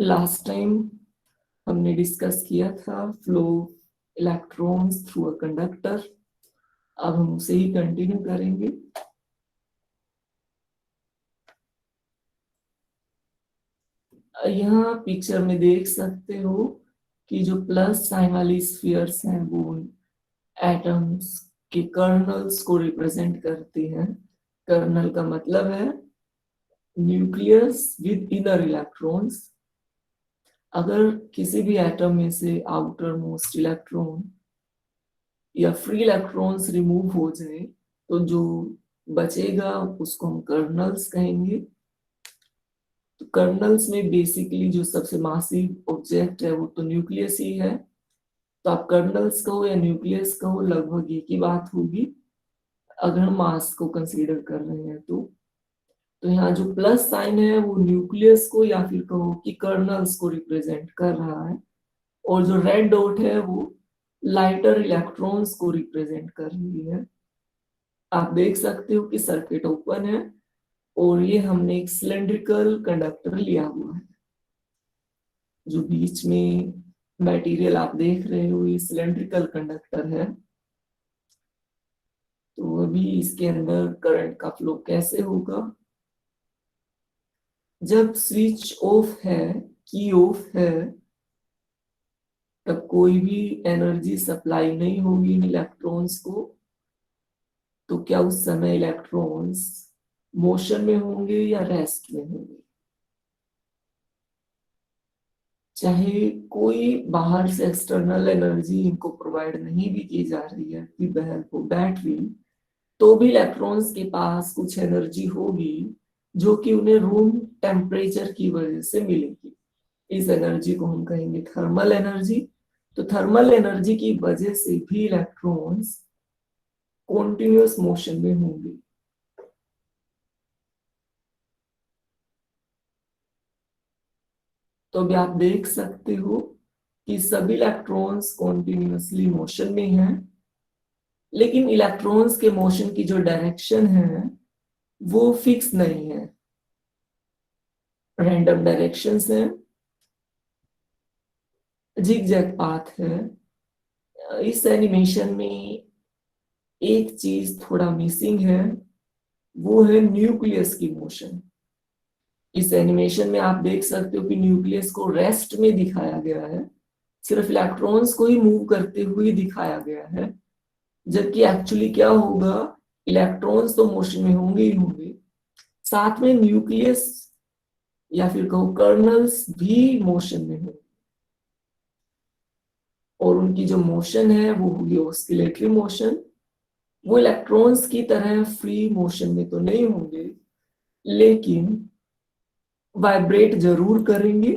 Last time हमने discuss किया था flow electrons through a conductor. अब हम उसे ही कंटिन्यू करेंगे। यहाँ पिक्चर में देख सकते हो कि जो प्लस साइन वाली स्फीयर्स हैं वो एटम्स के कर्नल्स को रिप्रेजेंट करती हैं। कर्नल का मतलब है न्यूक्लियस विद इनर इलेक्ट्रॉन्स। अगर किसी भी एटम में से आउटर मोस्ट इलेक्ट्रॉन या फ्री इलेक्ट्रॉन्स रिमूव हो जाए तो जो बचेगा उसको हम कर्नल्स कहेंगे। तो कर्नल्स में बेसिकली जो सबसे मासिव ऑब्जेक्ट है वो तो न्यूक्लियस ही है। तो आप कर्नल्स कहो या न्यूक्लियस कहो लगभग एक ही बात होगी अगर हम मास को कंसीडर कर रहे हैं तो यहाँ जो प्लस साइन है वो न्यूक्लियस को या फिर कहो कि कर्नल्स को रिप्रेजेंट कर रहा है और जो रेड डॉट है वो लाइटर इलेक्ट्रॉन्स को रिप्रेजेंट कर रही है। आप देख सकते हो कि सर्किट ओपन है और ये हमने एक सिलेंड्रिकल कंडक्टर लिया हुआ है। जो बीच में मटेरियल आप देख रहे हो ये सिलेंड्रिकल कंडक्टर है। तो अभी इसके अंदर करंट का फ्लो कैसे होगा? जब स्विच ऑफ है, की ऑफ है, तब कोई भी एनर्जी सप्लाई नहीं होगी इन इलेक्ट्रॉन्स को। तो क्या उस समय इलेक्ट्रॉन्स मोशन में होंगे या रेस्ट में होंगे? चाहे कोई बाहर से एक्सटर्नल एनर्जी इनको प्रोवाइड नहीं भी की जा रही है, कि बहल को बैटरी, तो भी इलेक्ट्रॉन्स के पास कुछ एनर्जी होगी जो कि उन्हें रूम टेम्परेचर की वजह से मिलेगी। इस एनर्जी को हम कहेंगे थर्मल एनर्जी। तो थर्मल एनर्जी की वजह से भी इलेक्ट्रॉन्स कॉन्टिन्यूअस मोशन में होंगे। तो अभी आप देख सकते हो कि सभी इलेक्ट्रॉन्स कॉन्टिन्यूअसली मोशन में हैं, लेकिन इलेक्ट्रॉन्स के मोशन की जो डायरेक्शन है वो फिक्स नहीं है, रैंडम डायरेक्शंस है, जिगजैग पाथ है। इस एनिमेशन में एक चीज थोड़ा मिसिंग है, वो है न्यूक्लियस की मोशन। इस एनिमेशन में आप देख सकते हो कि न्यूक्लियस को रेस्ट में दिखाया गया है, सिर्फ इलेक्ट्रॉन्स को ही मूव करते हुए दिखाया गया है। जबकि एक्चुअली क्या होगा, इलेक्ट्रॉन्स तो मोशन में होंगे ही होंगे, साथ में न्यूक्लियस या फिर कहो कर्नल्स भी मोशन में होंगे। और उनकी जो मोशन है वो होगी ऑस्किलेटरी मोशन। वो इलेक्ट्रॉन्स की तरह फ्री मोशन में तो नहीं होंगे, लेकिन वाइब्रेट जरूर करेंगे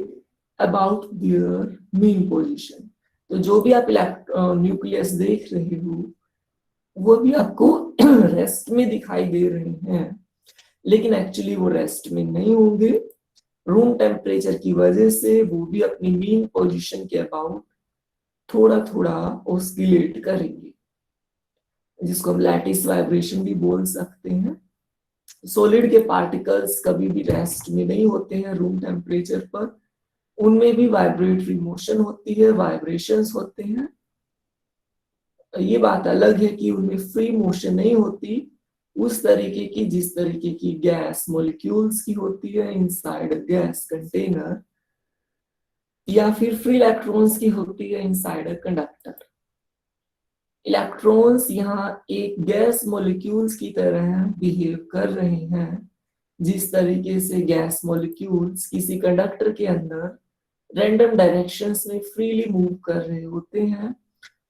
अबाउट देयर मीन पोजीशन। तो जो भी आप न्यूक्लियस देख रहे हो वो भी आपको रेस्ट में दिखाई दे रहे हैं, लेकिन एक्चुअली वो रेस्ट में नहीं होंगे। रूम टेम्परेचर की वजह से वो भी अपनी मीन पोजीशन के अबाउट थोड़ा थोड़ा ऑस्किलेट करेंगे, जिसको हम लैटिस वाइब्रेशन भी बोल सकते हैं। सॉलिड के पार्टिकल्स कभी भी रेस्ट में नहीं होते हैं रूम टेम्परेचर पर, उनमें भी वाइब्रेटरी मोशन होती है, वाइब्रेशंस होते हैं। ये बात अलग है कि उनमें फ्री मोशन नहीं होती उस तरीके की जिस तरीके की गैस मॉलिक्यूल्स की होती है इनसाइड गैस कंटेनर, या फिर फ्री इलेक्ट्रॉन्स की होती है इनसाइड अ कंडक्टर। इलेक्ट्रॉन्स यहाँ एक गैस मॉलिक्यूल्स की तरह बिहेव कर रहे हैं, जिस तरीके से गैस मॉलिक्यूल्स किसी कंडक्टर के अंदर रैंडम डायरेक्शंस में फ्रीली मूव कर रहे होते हैं,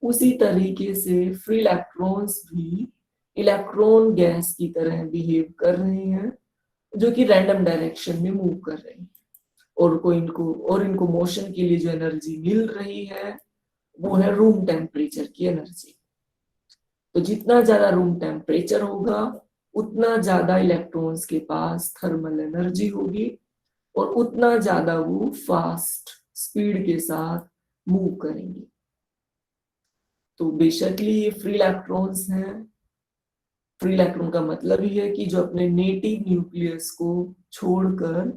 उसी तरीके से फ्री इलेक्ट्रॉन्स भी इलेक्ट्रॉन गैस की तरह बिहेव कर रहे हैं, जो कि रैंडम डायरेक्शन में मूव कर रहे हैं। और इनको मोशन के लिए जो एनर्जी मिल रही है वो है रूम टेम्परेचर की एनर्जी। तो जितना ज्यादा रूम टेम्परेचर होगा उतना ज्यादा इलेक्ट्रॉन्स के पास थर्मल एनर्जी होगी और उतना ज्यादा वो फास्ट स्पीड के साथ मूव करेंगे। तो बेशकली ये फ्री इलेक्ट्रॉन्स हैं। फ्री इलेक्ट्रॉन का मतलब ही है कि जो अपने नेटिव न्यूक्लियस को छोड़कर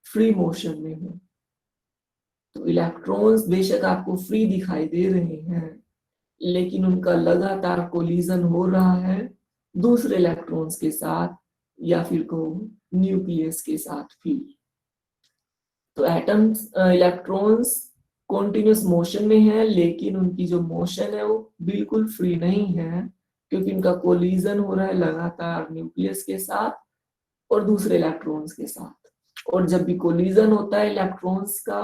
फ्री मोशन में हो। तो इलेक्ट्रॉन्स बेशक आपको फ्री दिखाई दे रहे हैं, लेकिन उनका लगातार कोलिजन हो रहा है दूसरे इलेक्ट्रॉन्स के साथ या फिर को न्यूक्लियस के साथ भी। तो एटम्स इलेक्ट्रॉन्स कॉन्टिन्यूस मोशन में है, लेकिन उनकी जो मोशन है वो बिल्कुल फ्री नहीं है, क्योंकि उनका कोलिजन हो रहा है लगातार न्यूक्लियस के साथ और दूसरे इलेक्ट्रॉन्स के साथ। और जब भी कोलिजन होता है इलेक्ट्रॉन्स का,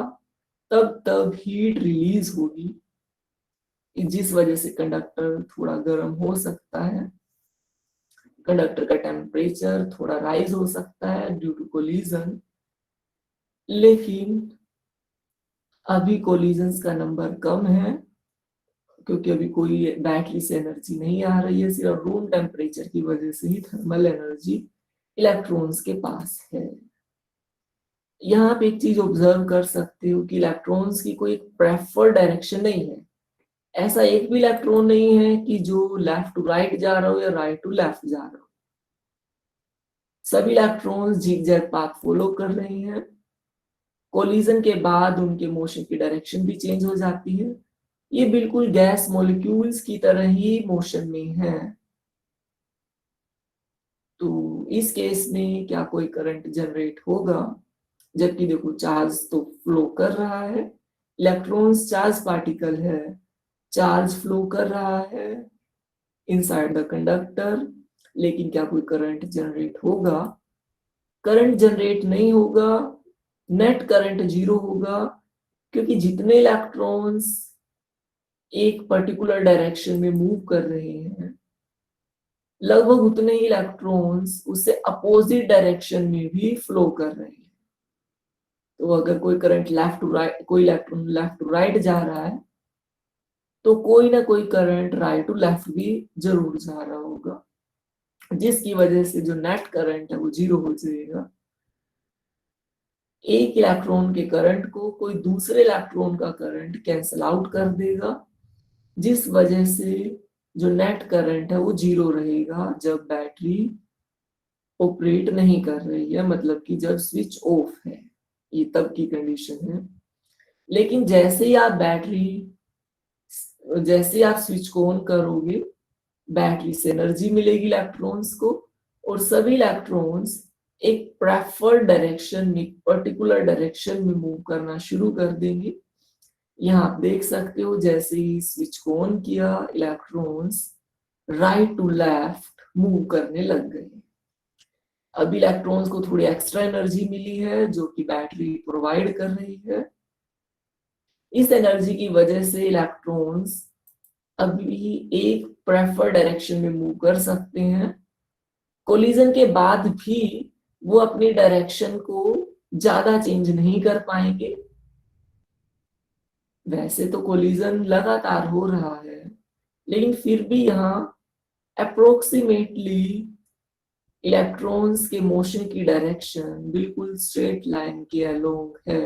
तब हीट रिलीज होगी, जिस वजह से कंडक्टर थोड़ा गर्म हो सकता है, कंडक्टर का टेम्परेचर थोड़ा राइज हो सकता है ड्यू टू कोलिजन। लेकिन अभी कोलिजन्स का नंबर कम है, क्योंकि अभी कोई बैटरी से एनर्जी नहीं आ रही है, सिर्फ रूम टेम्परेचर की वजह से ही थर्मल एनर्जी इलेक्ट्रॉन्स के पास है। यहाँ पे एक चीज ऑब्जर्व कर सकते हो कि इलेक्ट्रॉन्स की कोई प्रेफर्ड डायरेक्शन नहीं है। ऐसा एक भी इलेक्ट्रॉन नहीं है कि जो लेफ्ट टू राइट जा रहा हो या राइट टू लेफ्ट जा रहा हो। सभी इलेक्ट्रॉन्स जिगजैग पाथ फॉलो कर रहे हैं। कोलिजन के बाद उनके मोशन की डायरेक्शन भी चेंज हो जाती है। ये बिल्कुल गैस मॉलिक्यूल्स की तरह ही मोशन में है। तो इस केस में क्या कोई करंट जनरेट होगा? जबकि देखो चार्ज तो फ्लो कर रहा है, इलेक्ट्रॉन्स चार्ज पार्टिकल है, चार्ज फ्लो कर रहा है इनसाइड द कंडक्टर, लेकिन क्या कोई करंट जनरेट होगा? करंट जनरेट नहीं होगा, नेट करंट जीरो होगा, क्योंकि जितने इलेक्ट्रॉन्स एक पर्टिकुलर डायरेक्शन में मूव कर रहे हैं, लगभग उतने ही इलेक्ट्रॉन्स उससे अपोजिट डायरेक्शन में भी फ्लो कर रहे हैं। तो अगर कोई करंट लेफ्ट टू राइट, कोई इलेक्ट्रॉन लेफ्ट टू राइट जा रहा है, तो कोई ना कोई करंट राइट टू लेफ्ट भी जरूर जा रहा होगा, जिसकी वजह से जो नेट करंट है वो जीरो हो जाएगा। एक इलेक्ट्रॉन के करंट को कोई दूसरे इलेक्ट्रॉन का करंट कैंसल आउट कर देगा, जिस वजह से जो नेट करंट है वो जीरो रहेगा जब बैटरी ऑपरेट नहीं कर रही है, मतलब कि जब स्विच ऑफ है, ये तब की कंडीशन है। लेकिन जैसे आप स्विच को ऑन करोगे, बैटरी से एनर्जी मिलेगी इलेक्ट्रॉन्स को, और सभी इलेक्ट्रॉन्स एक प्रेफर्ड डायरेक्शन में, पर्टिकुलर डायरेक्शन में मूव करना शुरू कर देंगे। यहाँ आप देख सकते हो जैसे ही स्विच को ऑन किया, electrons right to left move करने लग गए। अब इलेक्ट्रॉन्स को थोड़ी एक्स्ट्रा एनर्जी मिली है जो कि बैटरी प्रोवाइड कर रही है। इस एनर्जी की वजह से इलेक्ट्रॉन्स अभी एक प्रेफर्ड डायरेक्शन में मूव कर सकते हैं। कोलिजन के बाद भी वो अपनी डायरेक्शन को ज्यादा चेंज नहीं कर पाएंगे। वैसे तो कोलिजन लगातार हो रहा है, लेकिन फिर भी यहाँ अप्रोक्सीमेटली इलेक्ट्रॉन्स के मोशन की डायरेक्शन बिल्कुल स्ट्रेट लाइन के अलोंग है।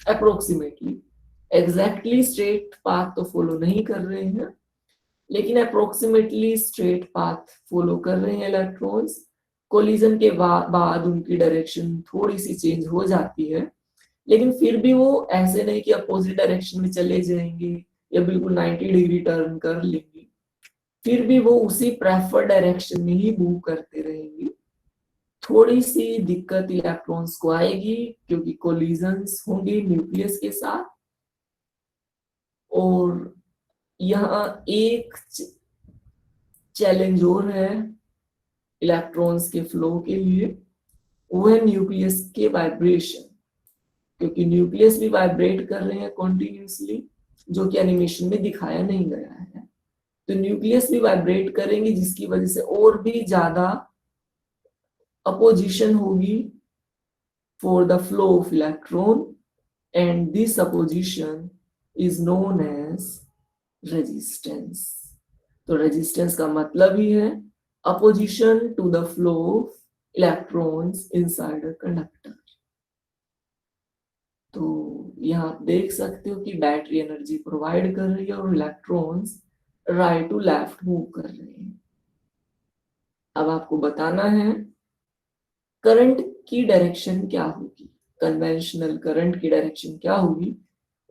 अप्रोक्सीमेटली, एग्जैक्टली स्ट्रेट पाथ तो फॉलो नहीं कर रहे हैं, लेकिन अप्रोक्सीमेटली स्ट्रेट पाथ फॉलो कर रहे हैं इलेक्ट्रॉन्स। कोलिजन के बाद उनकी डायरेक्शन थोड़ी सी चेंज हो जाती है, लेकिन फिर भी वो ऐसे नहीं कि अपोजिट डायरेक्शन में चले जाएंगे या बिल्कुल 90 डिग्री टर्न कर लेंगे। फिर भी वो उसी प्रेफर्ड डायरेक्शन में ही मूव करते रहेंगे। थोड़ी सी दिक्कत इलेक्ट्रॉन्स को आएगी, क्योंकि कोलिजन्स होंगे न्यूक्लियस के साथ। और यहाँ एक चैलेंज और है इलेक्ट्रॉन्स के फ्लो के लिए, वो है न्यूक्लियस के वाइब्रेशन, क्योंकि न्यूक्लियस भी वाइब्रेट कर रहे हैं कॉन्टिन्यूसली, जो कि एनिमेशन में दिखाया नहीं गया है। तो न्यूक्लियस भी वाइब्रेट करेंगे, जिसकी वजह से और भी ज्यादा अपोजिशन होगी for the flow of electron, and this opposition is known as resistance. तो resistance का मतलब ही है opposition to the flow of electrons inside a conductor. तो यहाँ आप देख सकते हो कि बैटरी एनर्जी प्रोवाइड कर रही है और electrons right to left move कर रहे हैं। अब आपको बताना है करंट की डायरेक्शन क्या होगी, कन्वेंशनल करंट की डायरेक्शन क्या होगी,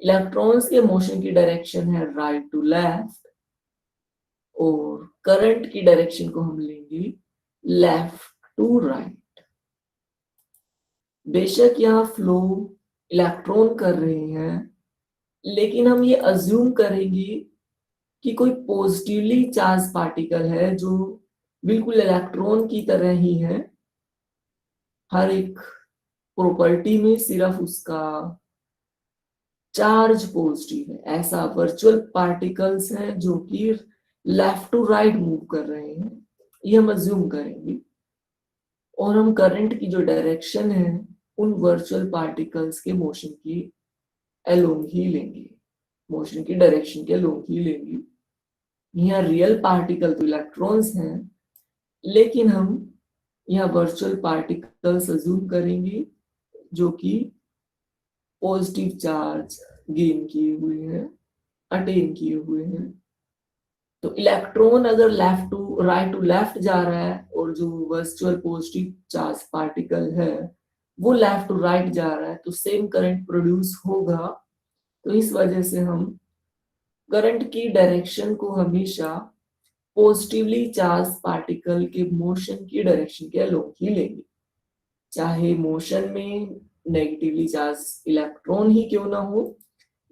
इलेक्ट्रॉन्स के मोशन की डायरेक्शन है राइट टू लेफ्ट और करंट की डायरेक्शन को हम लेंगे लेफ्ट टू राइट। बेशक यहाँ फ्लो इलेक्ट्रॉन कर रहे हैं, लेकिन हम ये अज्यूम करेंगे कि कोई पॉजिटिवली चार्ज पार्टिकल है जो बिल्कुल इलेक्ट्रॉन की तरह ही है। हर एक प्रॉपर्टी में सिर्फ उसका चार्ज पॉजिटिव है। ऐसा वर्चुअल पार्टिकल्स हैं जो कि लेफ्ट टू राइट मूव कर रहे हैं, ये हम अज्यूम करेंगे। और हम करंट की जो डायरेक्शन है उन वर्चुअल पार्टिकल्स के मोशन की अलोंग ही लेंगे, मोशन की डायरेक्शन के अलोंग ही लेंगे। यहाँ रियल पार्टिकल तो इलेक्ट्रॉन्स हैं, लेकिन हम यहाँ वर्चुअल पार्टिकल्स अज्यूम करेंगे जो कि पॉजिटिव चार्ज गेन किए हुए हैं, अटेन किए हुए हैं। तो इलेक्ट्रॉन अगर left to right to left जा रहा है और जो वर्चुअल पॉजिटिव चार्ज पार्टिकल है वो लेफ्ट टू राइट जा रहा है, तो सेम करंट प्रोड्यूस होगा। तो इस वजह से हम करंट की डायरेक्शन को हमेशा पॉजिटिवली चार्ज पार्टिकल के मोशन की डायरेक्शन के अलोंग ही लेंगे, चाहे मोशन में नेगेटिवली चार्ज इलेक्ट्रॉन ही क्यों ना हो।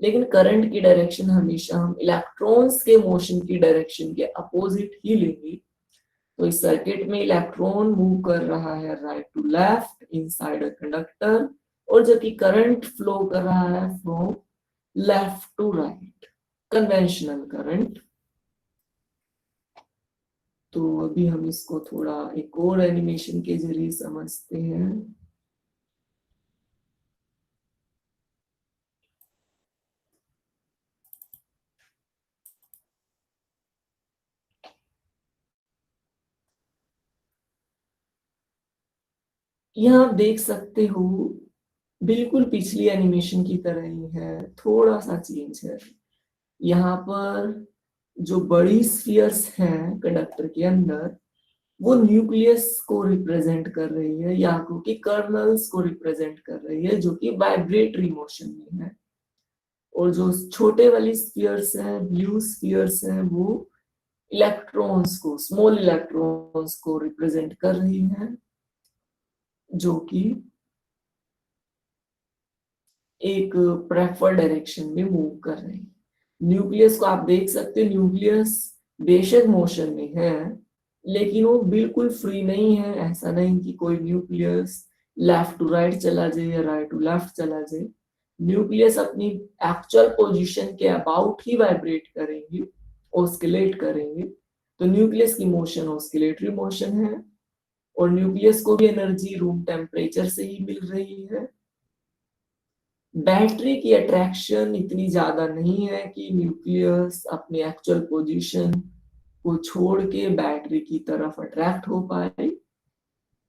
लेकिन करंट की डायरेक्शन हमेशा हम इलेक्ट्रॉन्स के मोशन की डायरेक्शन के अपोजिट ही लेंगे। तो इस सर्किट में इलेक्ट्रॉन मूव कर रहा है right to left inside a conductor, और जबकि करंट फ्लो कर रहा है from left to right, conventional current. तो अभी हम इसको थोड़ा एक और एनिमेशन के जरिए समझते हैं। यहाँ आप देख सकते हो बिल्कुल पिछली एनिमेशन की तरह ही है, थोड़ा सा चेंज है। यहाँ पर जो बड़ी स्फीयर्स हैं कंडक्टर के अंदर वो न्यूक्लियस को रिप्रेजेंट कर रही है, या कि कर्नल्स को रिप्रेजेंट कर रही है जो कि वाइब्रेटरी मोशन में है। और जो छोटे वाली स्फीयर्स हैं, ब्लू स्फीयर्स हैं, वो इलेक्ट्रॉन्स को, स्मॉल इलेक्ट्रॉन्स को रिप्रेजेंट कर रही हैं जो कि एक प्रेफर डायरेक्शन में मूव कर रहे हैं। न्यूक्लियस को आप देख सकते हैं, न्यूक्लियस बेशक मोशन में है लेकिन वो बिल्कुल फ्री नहीं है। ऐसा नहीं कि कोई न्यूक्लियस लेफ्ट टू राइट चला जाए या राइट टू लेफ्ट चला जाए। न्यूक्लियस अपनी एक्चुअल पोजीशन के अबाउट ही वाइब्रेट करेंगे, ऑस्किलेट करेंगे। तो न्यूक्लियस की मोशन ऑस्किलेटरी मोशन है, और न्यूक्लियस को भी एनर्जी रूम टेम्परेचर से ही मिल रही है। बैटरी की अट्रैक्शन इतनी ज्यादा नहीं है कि न्यूक्लियस अपनी एक्चुअल पोजीशन को छोड़ के बैटरी की तरफ अट्रैक्ट हो पाए।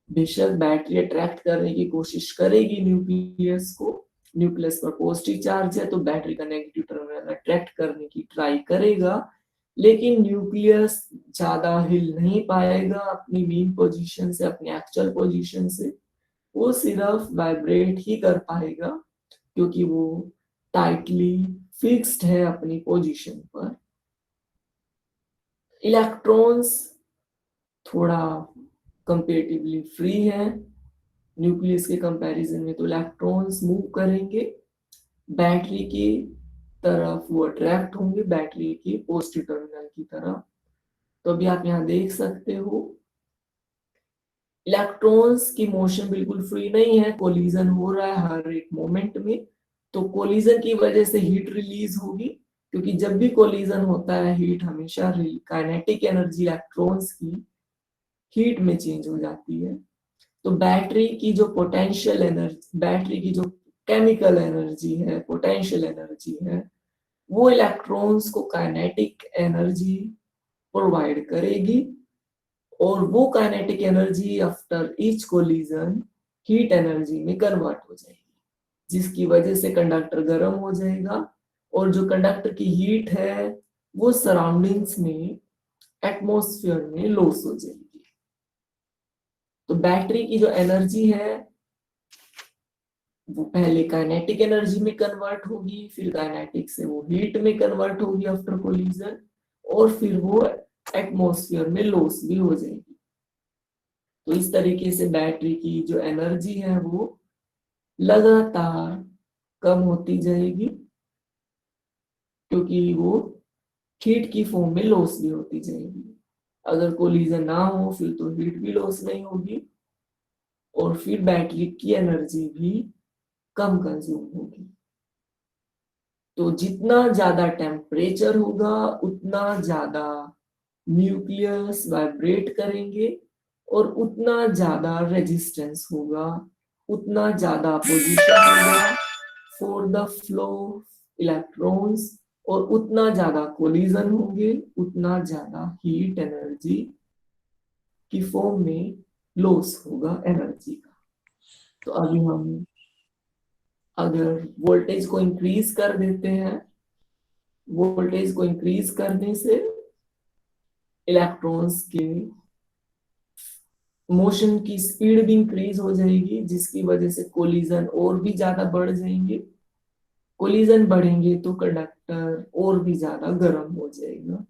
बेशक बैटरी अट्रैक्ट करने की कोशिश करेगी न्यूक्लियस को, न्यूक्लियस पर पॉजिटिव चार्ज है तो बैटरी का नेगेटिव टर्मिनल अट्रैक्ट करने की ट्राई करेगा, लेकिन न्यूक्लियस ज्यादा हिल नहीं पाएगा अपनी मीन पोजीशन से, अपनी एक्चुअल पोजीशन से। वो सिर्फ वाइब्रेट ही कर पाएगा क्योंकि वो टाइटली फिक्स्ड है अपनी पोजीशन पर। इलेक्ट्रॉन्स थोड़ा कंपेरेटिवली फ्री है न्यूक्लियस के कंपैरिजन में, तो इलेक्ट्रॉन्स मूव करेंगे बैटरी की तरफ, वो अट्रैक्ट होंगे बैटरी की पॉजिटिव टर्मिनल की तरफ। तो अभी आप यहाँ देख सकते हो इलेक्ट्रॉन्स की मोशन बिल्कुल फ्री नहीं है, कोलिजन हो रहा है हर एक मोमेंट में। तो कोलिजन की वजह से हीट रिलीज होगी, क्योंकि जब भी कोलिजन होता है हीट हमेशा काइनेटिक एनर्जी इलेक्ट्रॉन्स की हीट में चेंज हो जाती है। तो बैटरी की जो पोटेंशियल एनर्जी, बैटरी की जो केमिकल एनर्जी है, पोटेंशियल एनर्जी है, वो इलेक्ट्रॉन्स को काइनेटिक एनर्जी प्रोवाइड करेगी, और वो kinetic energy after each collision heat energy में कन्वर्ट हो जाएगी, जिसकी वजह से कंडक्टर गर्म हो जाएगा, और जो कंडक्टर की हीट है वो सराउंडिंग्स में, एटमॉस्फेयर में लॉस हो जाएगी। तो बैटरी की जो एनर्जी है वो पहले काइनेटिक एनर्जी में कन्वर्ट होगी, फिर काइनेटिक से वो हीट में कन्वर्ट होगी आफ्टर कोलिजन, और फिर वो एटमॉस्फेयर में लॉस भी हो जाएगी। तो इस तरीके से बैटरी की जो एनर्जी है वो लगातार कम होती जाएगी, क्योंकि वो हीट की फॉर्म में लॉस भी होती जाएगी। अगर कोलिजन ना हो फिर तो हीट भी लॉस नहीं होगी, और फिर बैटरी की एनर्जी भी कम कंज्यूम होगी। तो जितना ज्यादा टेम्परेचर होगा उतना ज्यादा न्यूक्लियस वाइब्रेट करेंगे, और उतना ज्यादा रेजिस्टेंस होगा, उतना ज्यादा पोजीशन होगा फॉर द फ्लो इलेक्ट्रॉन्स, और उतना ज्यादा कोलिजन होंगे, उतना ज्यादा हीट एनर्जी की फॉर्म में लॉस होगा एनर्जी का। तो अभी हम अगर वोल्टेज को इंक्रीज कर देते हैं, वोल्टेज को इंक्रीज करने से इलेक्ट्रॉन्स के मोशन की स्पीड भी इंक्रीज हो जाएगी, जिसकी वजह से कोलिजन और भी ज्यादा बढ़ जाएंगे। कोलिजन बढ़ेंगे तो कंडक्टर और भी ज्यादा गर्म हो जाएगा,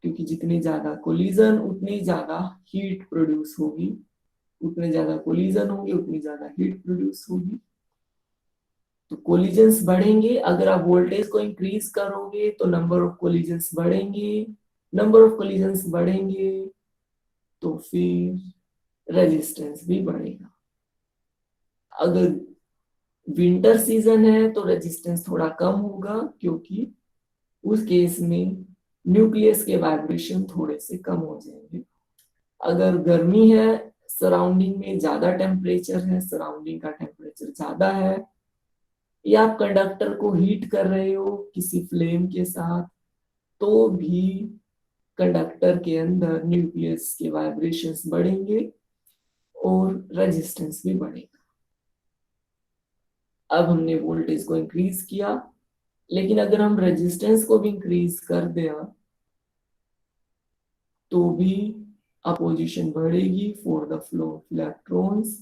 क्योंकि जितनी ज्यादा कोलिजन उतनी ज्यादा हीट प्रोड्यूस होगी, उतने ज्यादा कोलिजन होंगे उतनी ज्यादा हीट प्रोड्यूस होगी। तो कोलिजन्स बढ़ेंगे, अगर आप वोल्टेज को इंक्रीज करोगे तो नंबर ऑफ कोलिजन्स बढ़ेंगे, नंबर ऑफ कोलिजन्स बढ़ेंगे तो फिर रेजिस्टेंस भी बढ़ेगा। अगर विंटर सीजन है तो रेजिस्टेंस थोड़ा कम होगा, क्योंकि उस केस में न्यूक्लियस के वाइब्रेशन थोड़े से कम हो जाएंगे। अगर गर्मी है, सराउंडिंग में ज्यादा टेम्परेचर है, सराउंडिंग का टेम्परेचर ज्यादा है, या आप कंडक्टर को हीट कर रहे हो किसी फ्लेम के साथ, तो भी कंडक्टर के अंदर न्यूक्लियस के वाइब्रेशंस बढ़ेंगे और रेजिस्टेंस भी बढ़ेगा। अब हमने वोल्टेज को इंक्रीज किया, लेकिन अगर हम रेजिस्टेंस को भी इंक्रीज कर दिया तो भी अपोजिशन बढ़ेगी for the flow of electrons,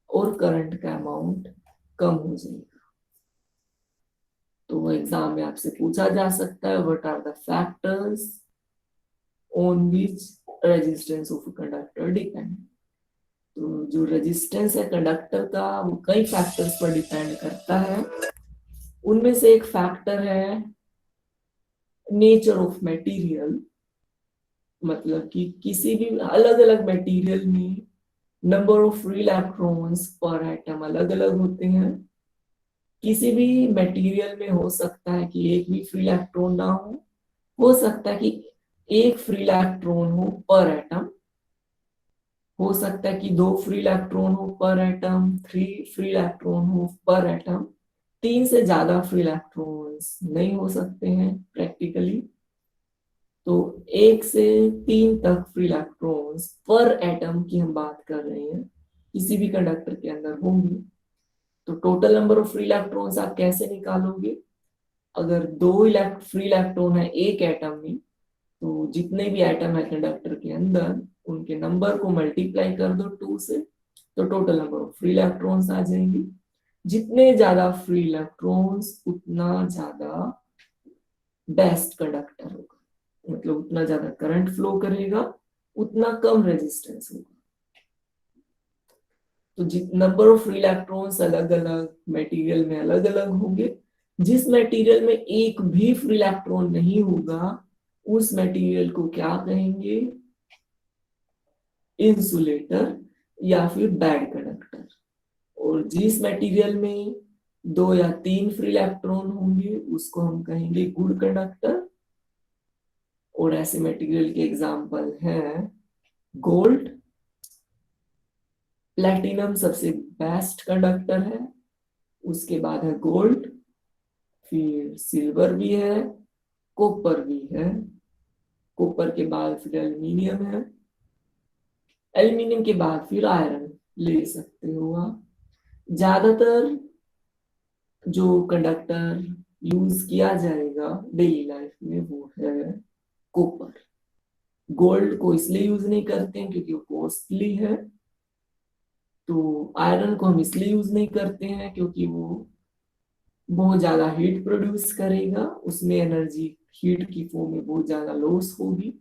और करंट का अमाउंट कम हो जाएगा। तो एग्जाम में आपसे पूछा जा सकता है, what are the factors on which resistance of conductor depend. तो जो रेजिस्टेंस है कंडक्टर का वो कई फैक्टर्स पर डिपेंड करता है। उनमें से एक फैक्टर है नेचर ऑफ मटेरियल, मतलब कि किसी भी अलग अलग मटेरियल में नंबर ऑफ फ्री इलेक्ट्रॉन्स पर एटम अलग अलग होते हैं। किसी भी मटेरियल में हो सकता है कि एक भी फ्री इलेक्ट्रॉन ना हो सकता है कि एक फ्री इलेक्ट्रॉन हो पर एटम, हो सकता है कि 2 फ्री इलेक्ट्रॉन हो पर एटम, 3 फ्री इलेक्ट्रॉन हो पर एटम, 3 से ज्यादा फ्री इलेक्ट्रॉन्स नहीं हो सकते हैं प्रैक्टिकली। तो 1 से 3 तक फ्री इलेक्ट्रॉन्स पर एटम की हम बात कर रहे हैं किसी भी कंडक्टर के अंदर होंगे। तो total number of free electrons आप कैसे निकालोगे? अगर 2 फ्री इलेक्ट्रॉन है एक एटम में, तो जितने भी एटम है कंडक्टर के अंदर उनके नंबर को मल्टीप्लाई कर दो 2 से, तो total number of free electrons आ जाएंगे। जितने ज्यादा फ्री इलेक्ट्रॉन्स उतना ज्यादा बेस्ट कंडक्टर होगा, मतलब उतना ज्यादा करंट फ्लो करेगा, उतना कम रेजिस्टेंस होगा। तो नंबर ऑफ फ्री इलेक्ट्रॉन्स अलग अलग मटेरियल में अलग अलग होंगे। जिस मटेरियल में एक भी फ्री इलेक्ट्रॉन नहीं होगा उस मटेरियल को क्या कहेंगे? इंसुलेटर या फिर बैड कंडक्टर। और जिस मटेरियल में 2 या 3 फ्री इलेक्ट्रॉन होंगे उसको हम कहेंगे गुड कंडक्टर। और ऐसे मटेरियल के एग्जांपल हैं गोल्ड, प्लैटिनम सबसे बेस्ट कंडक्टर है, उसके बाद है गोल्ड, फिर सिल्वर भी है, कॉपर भी है, कॉपर के बाद फिर एल्यूमिनियम है, एल्यूमिनियम के बाद फिर आयरन ले सकते हो आप। ज्यादातर जो कंडक्टर यूज किया जाएगा डेली लाइफ में वो है कॉपर। गोल्ड को इसलिए यूज नहीं करते हैं क्योंकि वो कॉस्टली है, तो आयरन को हम इसलिए यूज नहीं करते हैं क्योंकि वो बहुत ज्यादा हीट प्रोड्यूस करेगा, उसमें एनर्जी हीट की फॉर्म में बहुत ज्यादा लॉस होगी।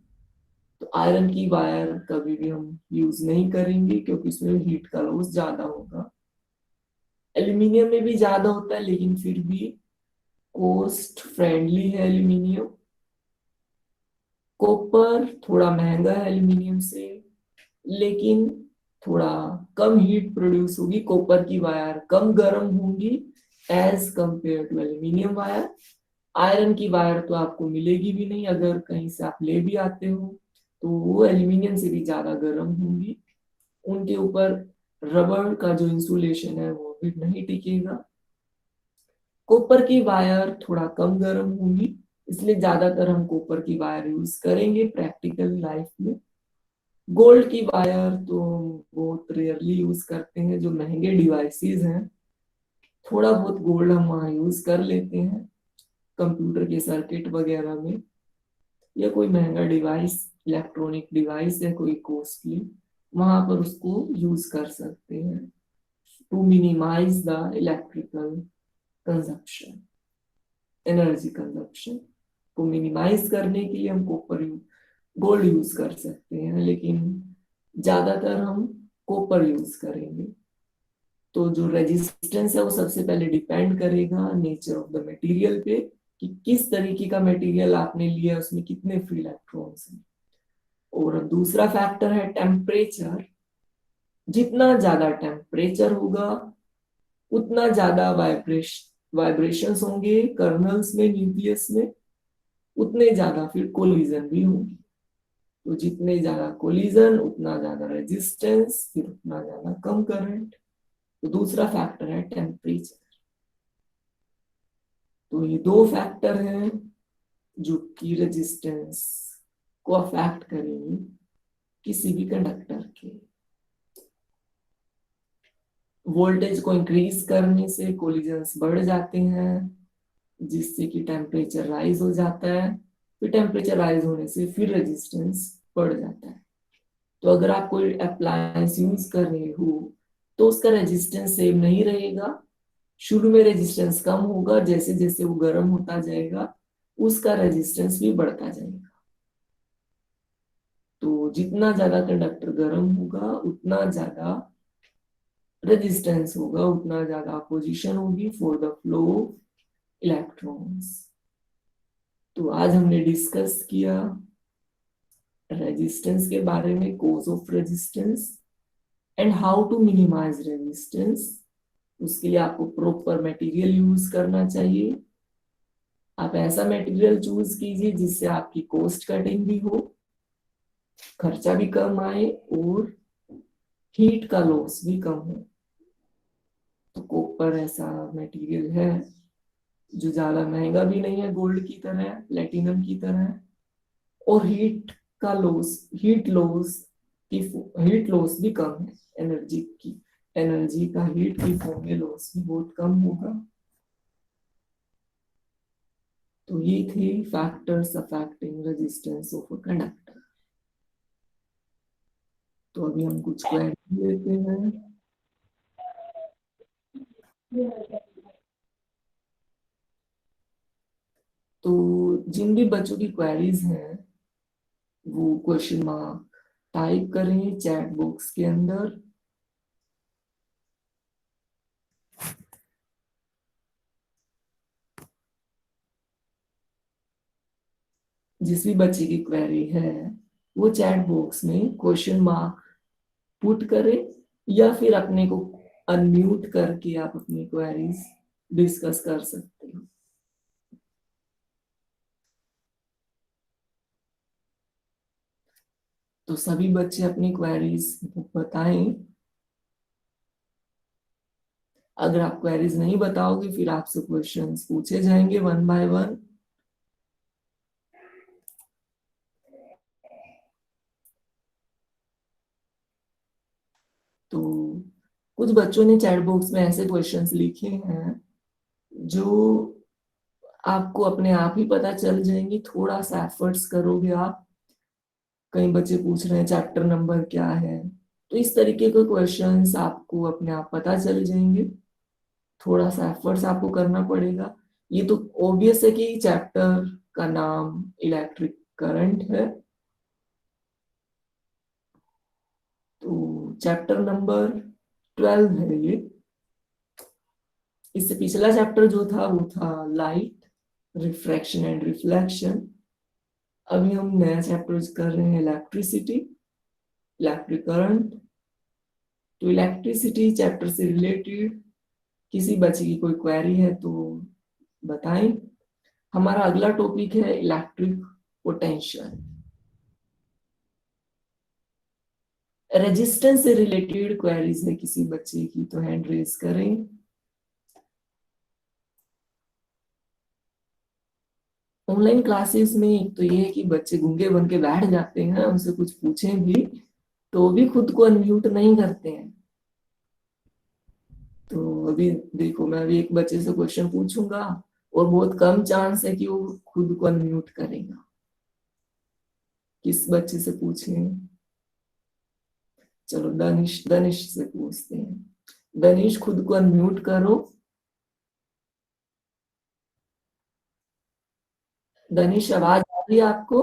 तो आयरन की वायर कभी भी हम यूज नहीं करेंगे क्योंकि उसमें हीट का लॉस ज्यादा होगा। एल्यूमिनियम में भी ज्यादा होता है लेकिन फिर भी कॉस्ट फ्रेंडली है एल्यूमिनियम। कॉपर थोड़ा महंगा है एल्यूमिनियम से, लेकिन थोड़ा कम हीट प्रोड्यूस होगी, कॉपर की वायर कम गर्म होंगी as compare to aluminium wire. Iron की वायर तो आपको मिलेगी भी नहीं, अगर कहीं से आप ले भी आते हो तो वो एल्यूमिनियम से भी ज्यादा गर्म होंगी। उनके ऊपर रबर का जो इंसुलेशन है वो भी नहीं टिकेगा। कॉपर की वायर थोड़ा कम गर्म होगी, इसलिए ज्यादातर हम कॉपर की वायर यूज करेंगे प्रैक्टिकल लाइफ में। गोल्ड की वायर तो बहुत रेयरली यूज करते हैं, जो महंगे डिवाइसेस हैं थोड़ा बहुत गोल्ड हम वहाँ यूज कर लेते हैं, कंप्यूटर के सर्किट वगैरह में, या कोई महंगा डिवाइस इलेक्ट्रॉनिक डिवाइस है कोई कॉस्टली, वहां पर उसको यूज कर सकते हैं to minimise the electrical consumption, energy consumption को मिनिमाइज करने के लिए हम कॉपर गोल्ड यूज कर सकते हैं, लेकिन ज्यादातर हम कॉपर यूज करेंगे। तो जो रेजिस्टेंस है वो सबसे पहले डिपेंड करेगा नेचर ऑफ द मटेरियल पे, कि किस तरीके का मटेरियल आपने लिया, उसमें कितने फ्री इलेक्ट्रॉन्स हैं। और दूसरा फैक्टर है टेम्परेचर। जितना ज्यादा टेम्परेचर होगा उतना ज्यादा वाइब्रेशंस होंगे कर्नल्स में, न्यूक्लियस में, उतने ज्यादा फिर कोलिजन भी होंगे। तो जितने ज्यादा कोलिजन उतना ज्यादा रेजिस्टेंस, फिर उतना ज्यादा कम करंट। तो दूसरा फैक्टर है टेम्परेचर। तो ये दो फैक्टर हैं जो कि रेजिस्टेंस को अफेक्ट करेंगे किसी भी कंडक्टर के। वोल्टेज को इंक्रीज करने से कोलिजन्स बढ़ जाते हैं, जिससे कि टेम्परेचर राइज हो जाता है, फिर टेम्परेचर राइज होने से फिर रेजिस्टेंस बढ़ जाता है। तो अगर आप कोई अप्लायंस यूज कर रहे हो तो उसका रेजिस्टेंस सेम नहीं रहेगा। शुरू में रेजिस्टेंस कम होगा, जैसे जैसे वो गर्म होता जाएगा उसका रेजिस्टेंस भी बढ़ता जाएगा। तो जितना ज्यादा कंडक्टर गर्म होगा उतना ज्यादा रेजिस्टेंस होगा, उतना ज्यादा अपोजिशन होगी फॉर द फ्लो इलेक्ट्रॉन्स। तो आज हमने डिस्कस किया रेजिस्टेंस के बारे में, cause of resistance and how to minimise resistance. उसके लिए आपको प्रॉपर मटेरियल यूज करना चाहिए। आप ऐसा मटेरियल चूज कीजिए जिससे आपकी कॉस्ट कटिंग भी हो, खर्चा भी कम आए और हीट का लॉस भी कम हो। तो कॉपर ऐसा मटेरियल है जो ज्यादा महंगा भी नहीं है गोल्ड की तरह, प्लेटिनम की तरह, और हीट लॉस भी कम है। एनर्जी का हीट की फॉर्म में लॉस भी बहुत कम होगा। तो ये थे factors affecting resistance of a conductor. तो अभी हम कुछ क्वेरी लेते हैं। तो जिन भी बच्चों की क्वेरीज हैं वो क्वेश्चन मार्क टाइप करें चैट बॉक्स के अंदर। जिस भी बच्चे की क्वेरी है वो चैट बॉक्स में क्वेश्चन मार्क पुट करे, या फिर अपने को अनम्यूट करके आप अपनी क्वेरीज डिस्कस कर सकते हो। तो सभी बच्चे अपनी क्वेरीज बताएं। अगर आप क्वेरीज नहीं बताओगे फिर आपसे क्वेश्चंस पूछे जाएंगे वन बाय वन। तो कुछ बच्चों ने चैट बॉक्स में ऐसे क्वेश्चंस लिखे हैं जो आपको अपने आप ही पता चल जाएंगे, थोड़ा सा एफर्ट्स करोगे आप। कई बच्चे पूछ रहे हैं चैप्टर नंबर क्या है, तो इस तरीके के क्वेश्चंस आपको अपने आप पता चल जाएंगे, थोड़ा सा एफर्ट्स आपको करना पड़ेगा। ये तो ऑब्वियस है कि चैप्टर का नाम इलेक्ट्रिक करंट है, तो चैप्टर नंबर 12 है ये। इससे पिछला चैप्टर जो था वो था लाइट, रिफ्रैक्शन एंड रिफ्लेक्शन। अभी हम नया चैप्टर कर रहे हैं इलेक्ट्रिसिटी, इलेक्ट्रिक करंट। तो इलेक्ट्रिसिटी चैप्टर से रिलेटेड किसी बच्चे की कोई क्वेरी है तो बताएं। हमारा अगला टॉपिक है इलेक्ट्रिक पोटेंशियल। रेजिस्टेंस से रिलेटेड क्वेरीज है किसी बच्चे की तो हैंड रेज करें। ऑनलाइन क्लासेस में एक तो ये है कि बच्चे गूंगे बन के बैठ जाते हैं, उनसे कुछ पूछें भी तो भी खुद को अनम्यूट नहीं करते हैं। तो अभी देखो, मैं अभी एक बच्चे से क्वेश्चन पूछूंगा और बहुत कम चांस है कि वो खुद को अनम्यूट करेगा। किस बच्चे से पूछें? चलो दनिश दनिश से पूछते हैं। दनिश, खुद को अनम्यूट करो। दनिश, आवाज आ रही है आपको?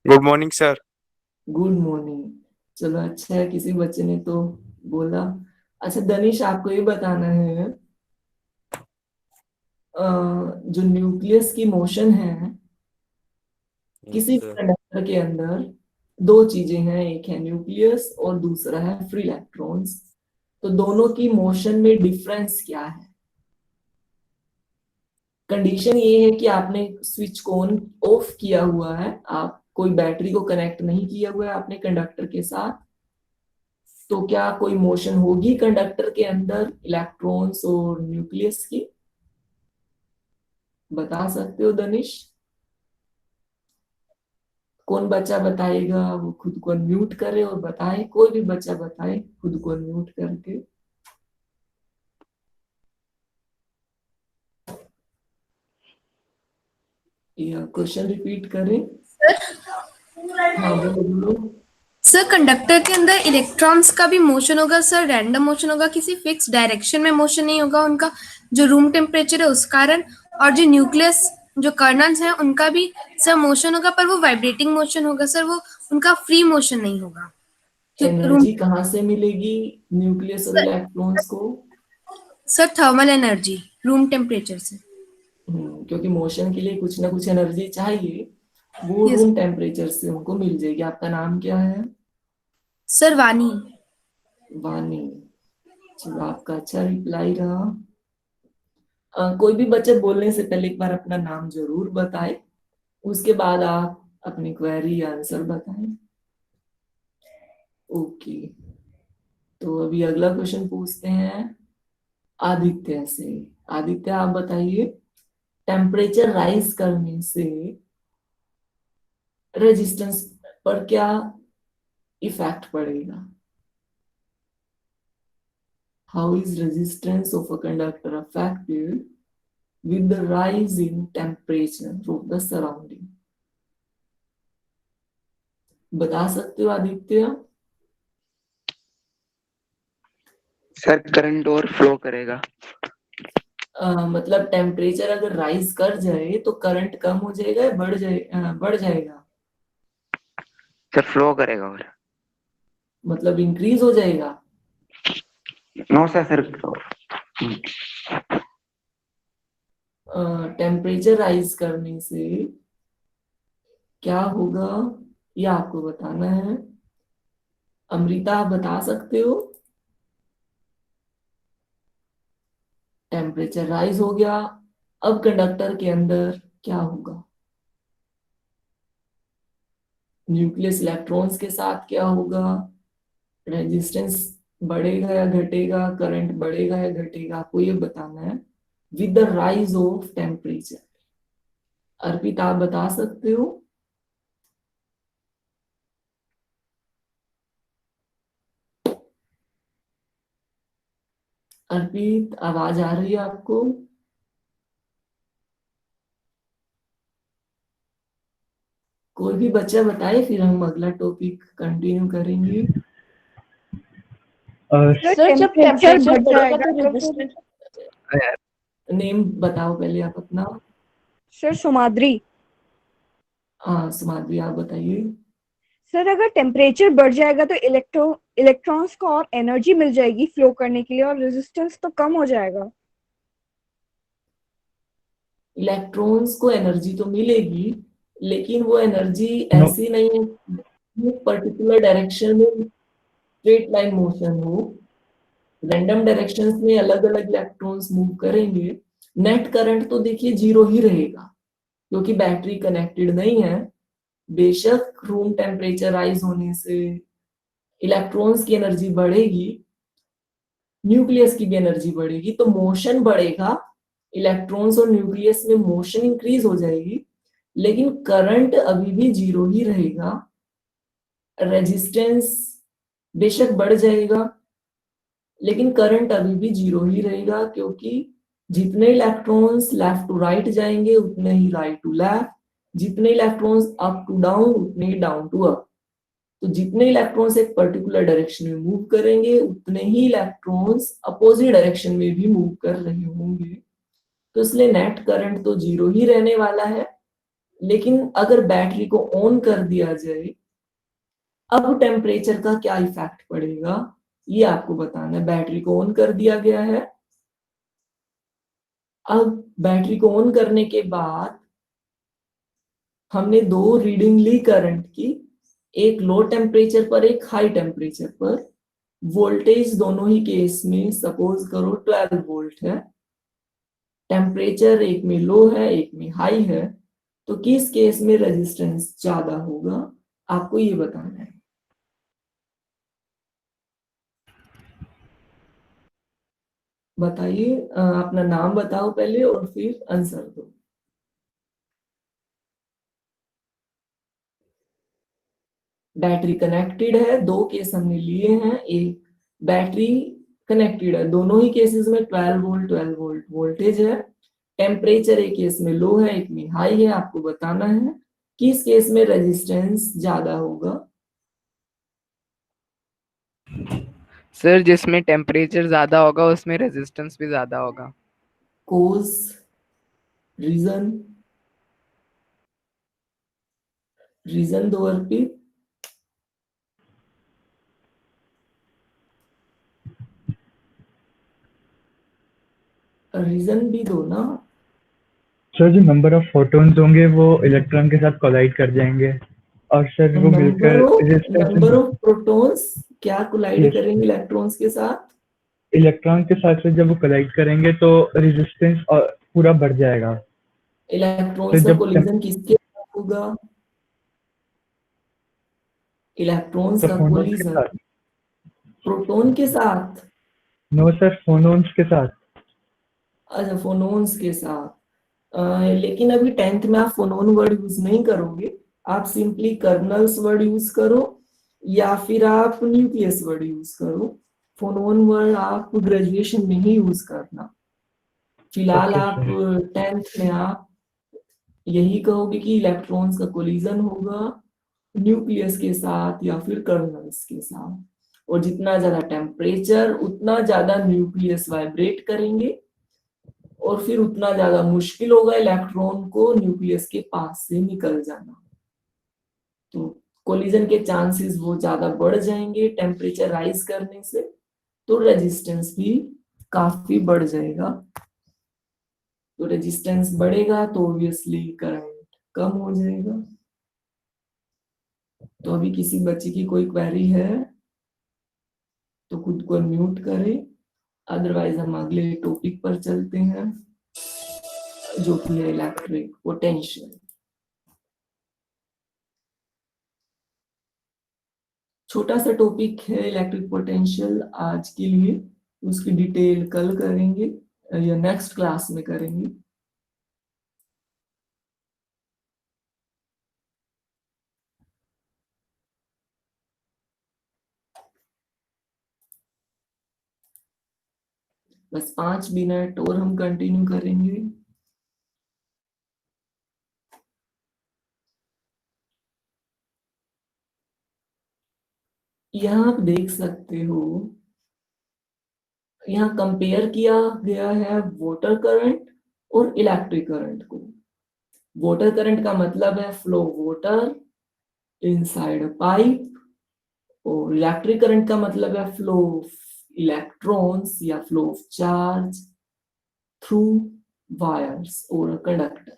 Good morning sir. Good morning. चलो अच्छा है, किसी बच्चे ने तो बोला। अच्छा दनिश, आपको ये बताना है जो न्यूक्लियस की मोशन है यस किसी सर। कंडक्टर के अंदर, दो चीजें हैं, एक है न्यूक्लियस और दूसरा है फ्री इलेक्ट्रॉन्स। तो दोनों की मोशन में डिफरेंस क्या है? कंडीशन ये है कि आपने स्विच को ऑन ऑफ किया हुआ है, आप कोई बैटरी को कनेक्ट नहीं किया हुआ है आपने कंडक्टर के साथ। तो क्या कोई मोशन होगी कंडक्टर के अंदर इलेक्ट्रॉन्स और न्यूक्लियस की? बता सकते हो दनिश? कौन बच्चा बताएगा? वो खुद को अनम्यूट करे और बताए, कोई भी बच्चा बताए खुद को अनम्यूट करके। या क्वेश्चन रिपीट करें। हाँ बोलो बोलो। सर कंडक्टर के अंदर इलेक्ट्रॉन्स का भी मोशन होगा सर, रैंडम मोशन होगा, किसी फिक्स डायरेक्शन में मोशन नहीं होगा उनका, जो रूम टेम्परेचर है उस कारण। और जो न्यूक्लियस जो कर्नल्स हैं उनका भी सर मोशन होगा, पर वो वाइब्रेटिंग मोशन होगा सर, वो उनका फ्री मोशन नहीं होगा क्योंकि रूम। एनर्जी कहाँ से मिलेगी न्यूक्लियस और इलेक्ट्रॉन्स को? Sir thermal energy, room temperature से। क्योंकि मोशन के लिए कुछ ना कुछ एनर्जी चाहिए, वो यस रूम टेम्परेचर से उनको मिल जाएगी। आपका नाम क्या है? सर, वानी। वानी। चलो आपका अच्छा रिप्लाई रहा। कोई भी बच्चे बोलने से पहले एक बार अपना नाम जरूर बताए, उसके बाद आप अपनी क्वेरी या आंसर बताएं। ओके, तो अभी अगला क्वेश्चन पूछते हैं आदित्य से। आदित्य आप बताइए, टेम्परेचर राइज करने से रेजिस्टेंस पर क्या इफेक्ट पड़ेगा? How is resistance of a conductor affected with the rise in temperature of the surrounding? बता सकते हो आदित्य? सर करंट और फ्लो करेगा। मतलब टेम्परेचर अगर राइज कर जाए तो करंट कम हो जाएगा या बढ़ जाएगा? सर फ्लो करेगा और मतलब इंक्रीज हो जाएगा? No sir. टेम्परेचर राइज करने से क्या होगा ये आपको बताना है। अमृता, आप बता सकते हो? टेम्परेचर राइज हो गया, अब कंडक्टर के अंदर क्या होगा? न्यूक्लियस इलेक्ट्रॉन्स के साथ क्या होगा? रेजिस्टेंस बढ़ेगा या घटेगा? करंट बढ़ेगा या घटेगा? आपको ये बताना है with the rise of temperature. Arpita, आप बता सकते हो? अर्पित, आवाज आ रही है आपको? कोई भी बच्चा बताए, फिर हम अगला टॉपिक कंटिन्यू करेंगे। सर जब टेम्परेचर बढ़ेगा तो रेजिस्टेंस नेम बताओ पहले आप अपना। सर सुमाद्री। हाँ सुमाद्री, आप बताइए। सर अगर टेम्परेचर बढ़ जाएगा तो इलेक्ट्रॉन्स को और एनर्जी मिल जाएगी फ्लो करने के लिए और रेजिस्टेंस तो कम हो जाएगा। इलेक्ट्रॉन्स को एनर्जी तो मिलेगी, लेकिन वो एनर्जी ऐसी नहीं है पर्टिकुलर डायरेक्शन में स्ट्रेट लाइन मोशन हो। रैंडम डायरेक्शंस में अलग अलग इलेक्ट्रॉन्स मूव करेंगे। नेट करंट तो देखिए जीरो ही रहेगा, क्योंकि बैटरी कनेक्टेड नहीं है। बेशक रूम टेम्परेचर राइज होने से इलेक्ट्रॉन्स की एनर्जी बढ़ेगी, न्यूक्लियस की भी एनर्जी बढ़ेगी, तो मोशन बढ़ेगा, इलेक्ट्रॉन्स और न्यूक्लियस में मोशन इंक्रीज हो जाएगी, लेकिन करंट अभी भी जीरो ही रहेगा। रेजिस्टेंस बेशक बढ़ जाएगा, लेकिन करंट अभी भी जीरो ही रहेगा, क्योंकि जितने इलेक्ट्रॉन्स लेफ्ट टू राइट जाएंगे उतने ही राइट टू लेफ्ट, जितने इलेक्ट्रॉन्स अप टू डाउन उतने ही डाउन टू अप। तो जितने इलेक्ट्रॉन्स एक पर्टिकुलर डायरेक्शन में मूव करेंगे उतने ही इलेक्ट्रॉन्स अपोजिट डायरेक्शन में भी मूव कर रहे होंगे। तो इसलिए नेट करंट तो जीरो ही रहने वाला है। लेकिन अगर बैटरी को ऑन कर दिया जाए, अब टेम्परेचर का क्या इफेक्ट पड़ेगा ये आपको बताना है। बैटरी को ऑन कर दिया गया है। अब बैटरी को ऑन करने के बाद हमने दो रीडिंग ली करंट की, एक लो टेम्परेचर पर एक हाई टेम्परेचर पर। वोल्टेज दोनों ही केस में सपोज करो 12 वोल्ट है। टेम्परेचर एक में लो है एक में हाई है, तो किस केस में रेजिस्टेंस ज्यादा होगा आपको ये बताना है। बताइए, अपना नाम बताओ पहले और फिर आंसर दो। बैटरी कनेक्टेड है, दो केस हमने लिए हैं। एक बैटरी कनेक्टेड है, दोनों ही केसेस में 12 वोल्ट वोल्टेज है। टेम्परेचर एक केस में लो है एक में हाई है। आपको बताना है किस केस में रेजिस्टेंस ज्यादा होगा। सर जिसमें टेम्परेचर ज्यादा होगा उसमें रेजिस्टेंस भी ज्यादा होगा। कोज, रीजन, रीजन दो अर्पित। रीजन भी दो ना। सर जो नंबर ऑफ फोटॉन्स होंगे वो इलेक्ट्रॉन के साथ कोलाइड कर जाएंगे और सर वो मिलकर नंबर ऑफ प्रोटॉन्स क्या कोलाइड करेंगे इलेक्ट्रॉन्स के साथ? इलेक्ट्रॉन के साथ से जब वो कोलाइड करेंगे तो रेजिस्टेंस पूरा बढ़ जाएगा। इलेक्ट्रॉन्स का कोलिजन किसके साथ होगा? इलेक्ट्रॉन्स का फोनॉन्स के कोलिजन साथ। प्रोटॉन के साथ। नो सर, फोनॉन्स के साथ। अच्छा, फोनॉन्स के साथ। लेकिन अभी 10th में आप फोनोन वर्ड यूज नहीं करोगे, आप सिंपली कर्नल्स वर्ड यूज करो या फिर आप न्यूक्लियस वर्ड यूज करो। फोनोन वर्ड आप ग्रेजुएशन में ही यूज करना। फिलहाल Okay, आप 10th में आप यही कहोगे कि इलेक्ट्रॉन्स का कोलिजन होगा न्यूक्लियस के साथ या फिर कर्नल्स के साथ, और जितना ज्यादा टेम्परेचर उतना ज्यादा न्यूक्लियस वाइब्रेट करेंगे और फिर उतना ज्यादा मुश्किल होगा इलेक्ट्रॉन को न्यूक्लियस के पास से निकल जाना। तो कोलिजन के चांसेस वो ज्यादा बढ़ जाएंगे टेम्परेचर राइज करने से, तो रेजिस्टेंस भी काफी बढ़ जाएगा। तो रेजिस्टेंस बढ़ेगा तो ऑब्वियसली करंट कम हो जाएगा। तो अभी किसी बच्चे की कोई क्वेरी है तो खुद को म्यूट करें, अदरवाइज हम अगले टॉपिक पर चलते हैं जो कि है इलेक्ट्रिक पोटेंशियल। छोटा सा टॉपिक है इलेक्ट्रिक पोटेंशियल आज के लिए, उसकी डिटेल कल करेंगे या नेक्स्ट क्लास में करेंगे। बस 5 मिनट और हम कंटिन्यू करेंगे। यहाँ आप देख सकते हो यहाँ कंपेयर किया गया है वाटर करंट और इलेक्ट्रिक करंट को। वाटर करंट का मतलब है flow water inside a pipe, और इलेक्ट्रिक करंट का मतलब है फ्लो इलेक्ट्रॉन्स या flow of charge through wires और कंडक्टर।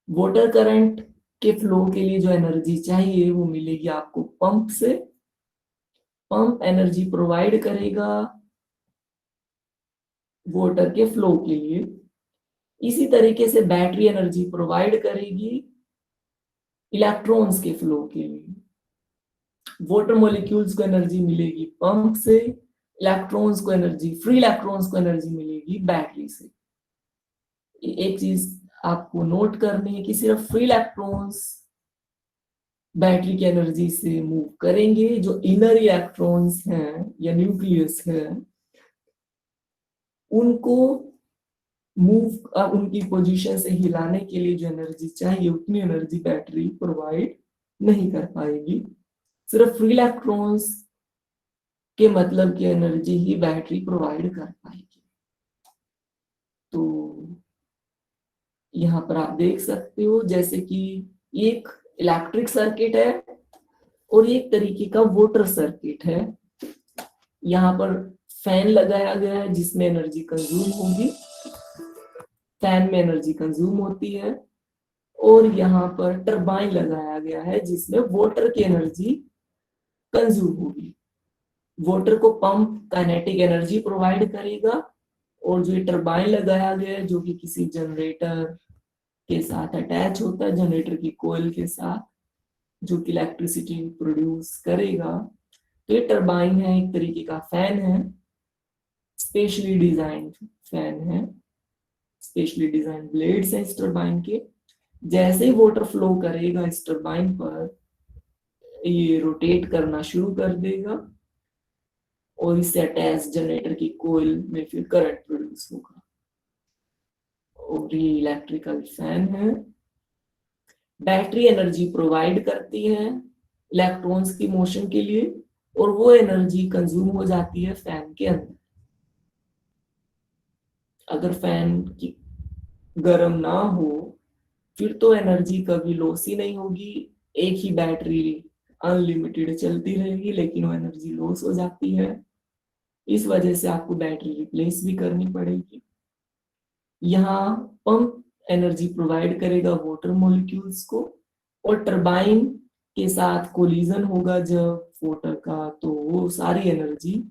वाटर करंट के फ्लो के लिए जो एनर्जी चाहिए वो मिलेगी आपको पंप से। पंप एनर्जी प्रोवाइड करेगा वाटर के फ्लो के लिए। इसी तरीके से बैटरी एनर्जी प्रोवाइड करेगी इलेक्ट्रॉन्स के फ्लो के लिए। वाटर मॉलिक्यूल्स को एनर्जी मिलेगी पंप से, इलेक्ट्रॉन्स को एनर्जी, फ्री इलेक्ट्रॉन्स को एनर्जी मिलेगी बैटरी से। एक चीज आपको नोट करनी है कि सिर्फ फ्री इलेक्ट्रॉन्स बैटरी की एनर्जी से मूव करेंगे। जो इनर इलेक्ट्रॉन्स हैं या न्यूक्लियस है उनको मूव, उनकी पोजीशन से हिलाने के लिए जो एनर्जी चाहिए उतनी एनर्जी बैटरी प्रोवाइड नहीं कर पाएगी। सिर्फ फ्री इलेक्ट्रॉन्स के मतलब की एनर्जी ही बैटरी प्रोवाइड कर पाएगी। तो यहाँ पर आप देख सकते हो जैसे कि एक इलेक्ट्रिक सर्किट है और एक तरीके का वाटर सर्किट है। यहाँ पर फैन लगाया गया है जिसमें एनर्जी कंज्यूम होगी, फैन में एनर्जी कंज्यूम होती है, और यहाँ पर टरबाइन लगाया गया है जिसमें वाटर की एनर्जी कंज्यूम होगी। वाटर को पंप काइनेटिक एनर्जी प्रोवाइड करेगा, और जो टरबाइन लगाया गया है जो कि किसी जनरेटर के साथ अटैच होता है, जनरेटर की कोयल के साथ, जो कि इलेक्ट्रिसिटी प्रोड्यूस करेगा। तो ये टरबाइन है, एक तरीके का फैन है, स्पेशली डिजाइंड फैन है, स्पेशली डिजाइन ब्लेड्स हैं इस टरबाइन के। जैसे ही वाटर फ्लो करेगा इस टरबाइन पर, ये रोटेट करना शुरू कर देगा और इससे अटैच जनरेटर की कोयल में फिर करंट प्रोड्यूस होगा। और ये इलेक्ट्रिकल फैन है। बैटरी एनर्जी प्रोवाइड करती है इलेक्ट्रॉन्स की मोशन के लिए, और वो एनर्जी कंज्यूम हो जाती है फैन के अंदर। अगर फैन की गर्म ना हो फिर तो एनर्जी कभी लॉस ही नहीं होगी। एक ही बैटरी अनलिमिटेड चलती रहेगी, लेकिन वो एनर्जी लॉस हो जाती है। इस वजह से आपको बैटरी रिप्लेस भी करनी पड़ेगी। यहाँ पंप एनर्जी प्रोवाइड करेगा वाटर मॉलिक्यूल्स को, और टरबाइन के साथ कोलिजन होगा जब वाटर का, तो वो सारी एनर्जी,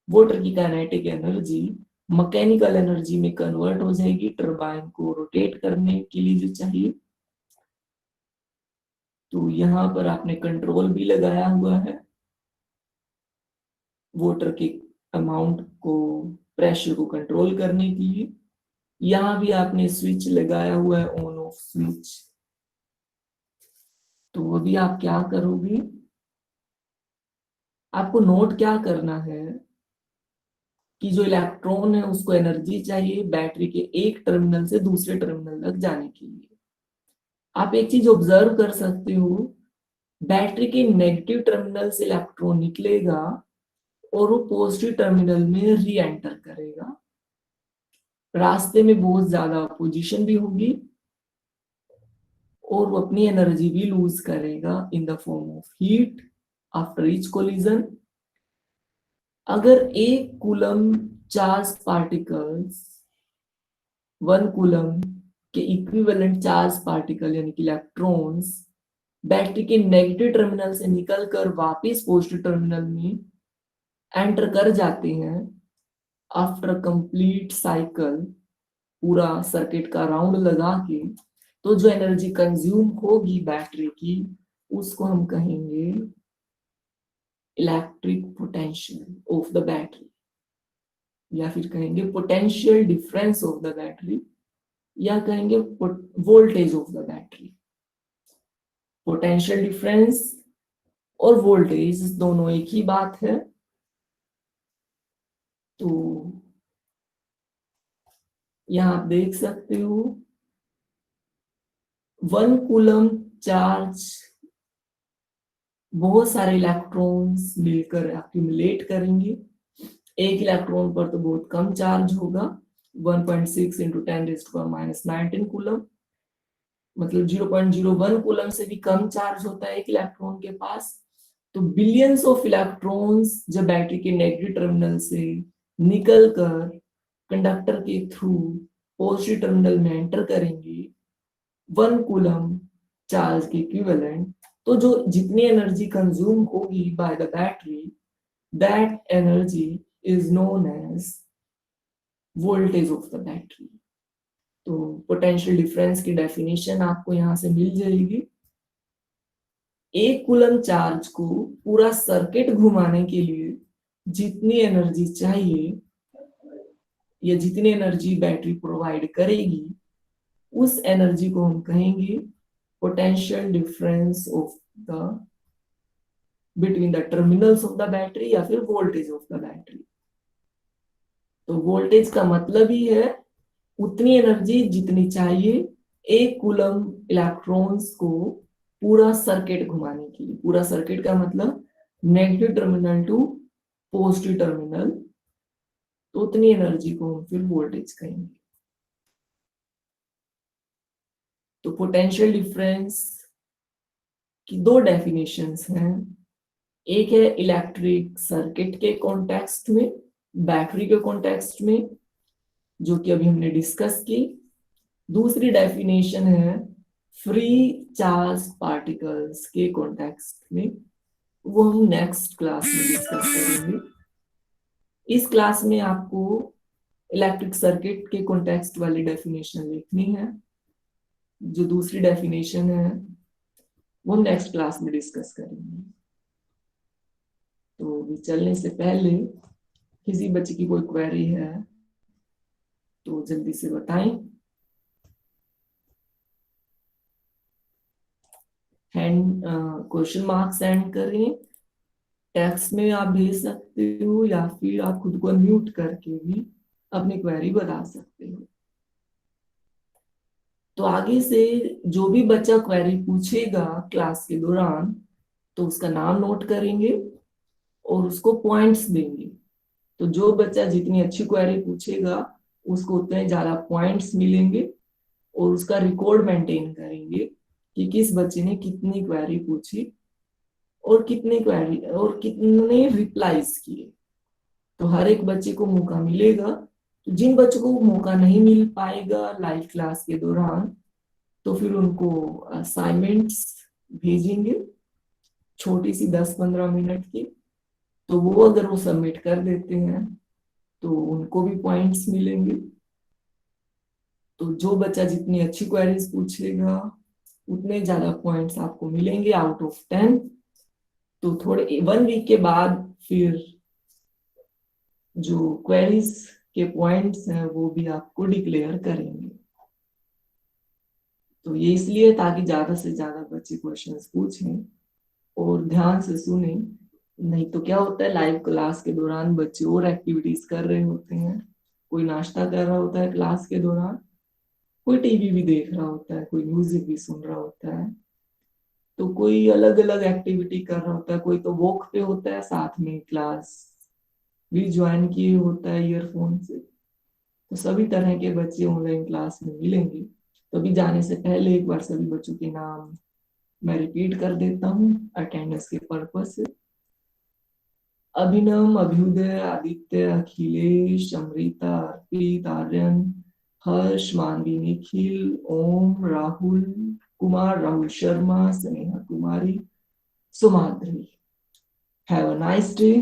वाटर की काइनेटिक एनर्जी मैकेनिकल एनर्जी में कन्वर्ट हो जाएगी टरबाइन को रोटेट करने के लिए जो चाहिए। तो यहाँ पर आपने कंट्रोल भी लगाया हुआ है वाटर के अमाउंट को, प्रेशर को कंट्रोल करने के लिए। यहाँ भी आपने स्विच लगाया हुआ है, ऑन ऑफ स्विच। तो अभी आप क्या करोगे, आपको नोट क्या करना है कि जो इलेक्ट्रॉन है उसको एनर्जी चाहिए बैटरी के एक टर्मिनल से दूसरे टर्मिनल तक जाने के लिए। आप एक चीज ऑब्जर्व कर सकते हो, बैटरी के नेगेटिव टर्मिनल से इलेक्ट्रॉन निकलेगा और वो पॉजिटिव टर्मिनल में री एंटर करेगा। रास्ते में बहुत ज्यादा अपोजिशन भी होगी और वो अपनी एनर्जी भी लूज करेगा in the form of heat after each collision. अगर एक कूलम चार्ज पार्टिकल्स, 1 कूलम के इक्विवेलेंट चार्ज पार्टिकल यानी कि इलेक्ट्रॉन्स बैटरी के नेगेटिव टर्मिनल से निकलकर वापस पॉजिटिव टर्मिनल में एंटर कर जाते हैं आफ्टर कंप्लीट साइकिल, पूरा सर्किट का राउंड लगा के, तो जो एनर्जी कंज्यूम होगी बैटरी की उसको हम कहेंगे electric potential of the battery, या फिर कहेंगे potential difference of the battery, या कहेंगे voltage of the battery. Potential difference और वोल्टेज दोनों एक ही बात है। तो यहां आप देख सकते हो 1 कूलम चार्ज बहुत सारे इलेक्ट्रॉन्स मिलकर एक्यूमुलेट करेंगे एक इलेक्ट्रॉन पर तो बहुत कम चार्ज होगा, 1.6 इंटू 10⁻⁻19 कूलम, मतलब 0.01 कूलम से भी कम चार्ज होता है एक इलेक्ट्रॉन के पास। तो बिलियंस ऑफ इलेक्ट्रॉन्स जब बैटरी के नेगेटिव टर्मिनल से निकल कर कंडक्टर के थ्रू पॉजिटिव टर्मिनल में एंटर करेंगे 1 कूलम चार्ज के इक्विवेलेंट, तो जो जितनी एनर्जी कंज्यूम होगी by the battery, that energy is known as voltage of the battery. तो पोटेंशियल डिफरेंस की डेफिनेशन आपको यहां से मिल जाएगी। एक कूलम चार्ज को पूरा सर्किट घुमाने के लिए जितनी एनर्जी चाहिए या जितनी एनर्जी बैटरी प्रोवाइड करेगी, उस एनर्जी को हम कहेंगे potential difference of the between the terminals of the battery या फिर वोल्टेज ऑफ द बैटरी। तो वोल्टेज का मतलब ही है उतनी एनर्जी जितनी चाहिए एक कूलम इलेक्ट्रॉन्स को पूरा सर्किट घुमाने के लिए। पूरा सर्किट का मतलब negative terminal to positive terminal, तो उतनी एनर्जी को हम फिर वोल्टेज कहेंगे। तो पोटेंशियल डिफरेंस की दो डेफिनेशंस हैं, एक है इलेक्ट्रिक सर्किट के कॉन्टेक्स्ट में, बैटरी के कॉन्टेक्स्ट में, जो कि अभी हमने डिस्कस की। दूसरी डेफिनेशन है फ्री चार्ज पार्टिकल्स के कॉन्टेक्स्ट में, वो हम नेक्स्ट क्लास में डिस्कस करेंगे। इस क्लास में आपको इलेक्ट्रिक सर्किट के कॉन्टेक्स्ट वाली डेफिनेशन लिखनी है। जो दूसरी डेफिनेशन है वो हम नेक्स्ट क्लास में डिस्कस करेंगे। तो अभी चलने से पहले किसी बच्चे की कोई क्वेरी है तो जल्दी से बताएं। हैंड क्वेश्चन मार्क सेंड करें, टेक्स्ट में आप भेज सकते हो या फिर आप खुद को म्यूट करके भी अपनी क्वेरी बता सकते हो। तो आगे से जो भी बच्चा क्वेरी पूछेगा क्लास के दौरान, तो उसका नाम नोट करेंगे और उसको पॉइंट्स देंगे। तो जो बच्चा जितनी अच्छी क्वेरी पूछेगा उसको उतने ज्यादा पॉइंट्स मिलेंगे, और उसका रिकॉर्ड मेंटेन करेंगे कि किस बच्चे ने कितनी क्वेरी पूछी और कितने क्वेरी और कितने रिप्लाईज किए। तो हर एक बच्चे को मौका मिलेगा। तो जिन बच्चों को मौका नहीं मिल पाएगा लाइव क्लास के दौरान, तो फिर उनको असाइनमेंट्स भेजेंगे छोटी सी 10-15 मिनट की। तो वो अगर वो सबमिट कर देते हैं तो उनको भी पॉइंट्स मिलेंगे। तो जो बच्चा जितनी अच्छी क्वेरीज पूछेगा उतने ज्यादा पॉइंट्स आपको मिलेंगे आउट ऑफ 10। तो थोड़े 1 वीक के बाद फिर जो क्वेरीज के पॉइंट्स हैं वो भी आपको डिक्लेयर करेंगे। तो ये इसलिए ताकि ज्यादा से ज्यादा बच्चे क्वेश्चंस पूछें और ध्यान से सुने। नहीं तो क्या होता है, लाइव क्लास के दौरान बच्चे और एक्टिविटीज कर रहे होते हैं, कोई नाश्ता कर रहा होता है क्लास के दौरान, कोई टीवी भी देख रहा होता है, कोई म्यूजिक भी सुन रहा होता है, तो कोई अलग अलग एक्टिविटी कर रहा होता है, कोई तो वॉक पे होता है, साथ में क्लास भी ज्वाइन किए होता है ईयरफोन से। तो सभी तरह के बच्चे ऑनलाइन क्लास में मिलेंगे। तो अभी जाने से पहले एक बार सभी बच्चों के नाम मैं रिपीट कर देता हूँ अटेंडेंस के पर्पज से। अभिनव, अभ्युदय, आदित्य, अखिलेश, अमृता, अर्पित, Aryan, Harsh, Manvi, Nikhil, Om, Rahul Kumar, Rahul Sharma, Sneha Kumari, Sumadri. Have a nice day.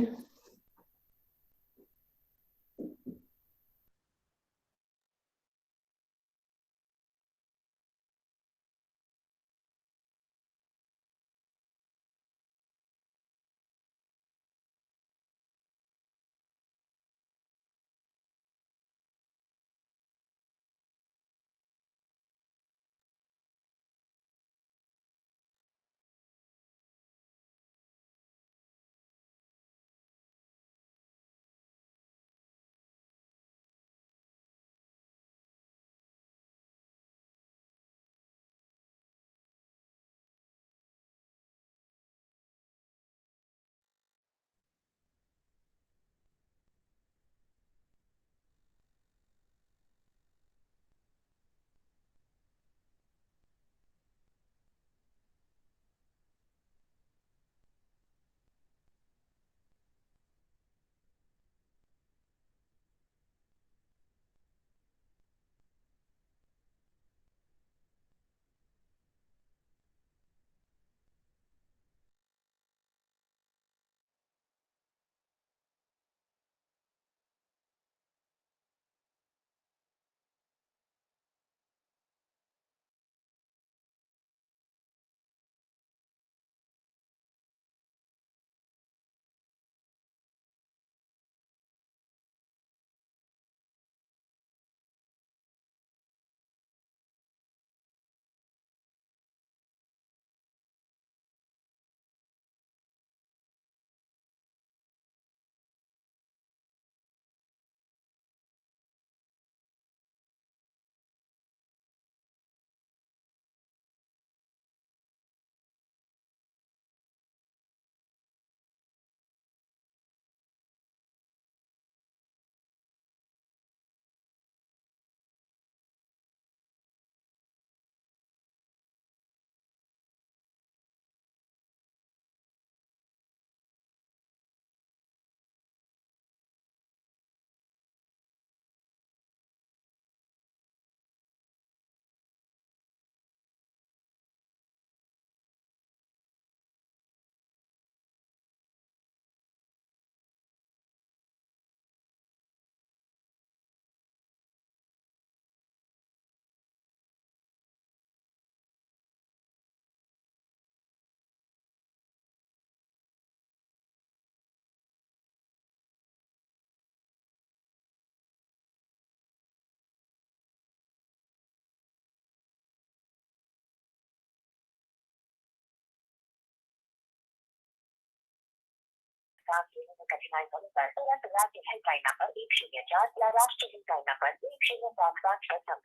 सांस लेने में कठिनाई होने पर तुरंत राज्य हेल्पलाइन नंबर 104 या राष्ट्रीय हेल्पलाइन नंबर 1077 पर संपर्क